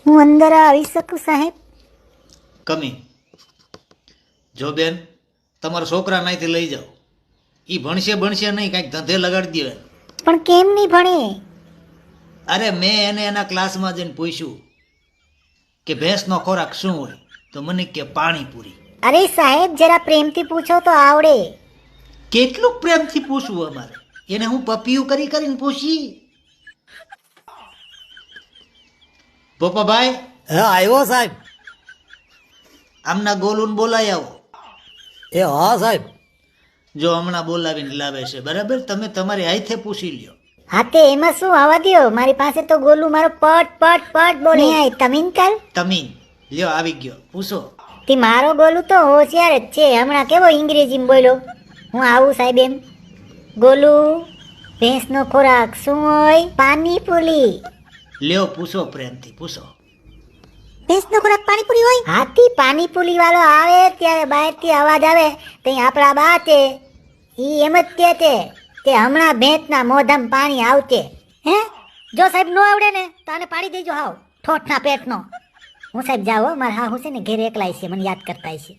હું અંદર આવી શકું સાહેબ? કમી જો બેન, તમારા છોકરા નાઈથી લઈ જાઓ. એ ભણશે નહીં, કાંઈક ધંધે લગાડી દે. પણ કેમ નહીં ભણે? અરે મેં એને એના ક્લાસમાં જઈને પૂછ્યું કે ભેંસનો ખોરાક શું હોય, તો મને કે પાણીપુરી. અરે સાહેબ, જરા પ્રેમથી પૂછો તો આવડે. કેટલું પ્રેમથી પૂછવું અમારે? એને હું પપિયું કરીને પૂછી. પોપાભાઈ, હે, આવ્યો સાહેબ. આમના ગોલુન બોલાઈ આવો. એ હા સાહેબ. જો હમણાં બોલાવીને લાવે છે, બરાબર? તમે તમારી હાથે પૂછી લ્યો. હા તે એમાં શું, આવવા દ્યો. મારી પાસે તો ગોલું મારો પટ પટ પટ બોલે. તમીન કર. તમીન લ્યો, આવી ગયો, પૂછો. તે મારો ગોલું તો હોશિયાર જ છે. હમણાં કેવો અંગ્રેજીમાં બોલ્યો. હું આવું સાહેબ એમ. ગોલું, ભેંસનો ખોરાક શું હોય? પાણીપુરી. લ્યો, પૂછો, પ્રેમથી પૂછો. ભેંસનો ખોરાક પાણીપુરી હોય? હાથી પાણીપુરી વાળો આવે ત્યારે બહારથી અવાજ આવે તો આપણા બા તે ઈ એમ જ કહે તે હમણાં ભેંસના મોઢામાં પાણી આવતે. હે, જો સાહેબ નો આવડે ને તો આને પાડી દેજો હાવ ઠોઠના પેટનો. હું સાહેબ જાઓ, મારા હા હું છે ને ઘેર એકલાય છે, મને યાદ કરતા છે.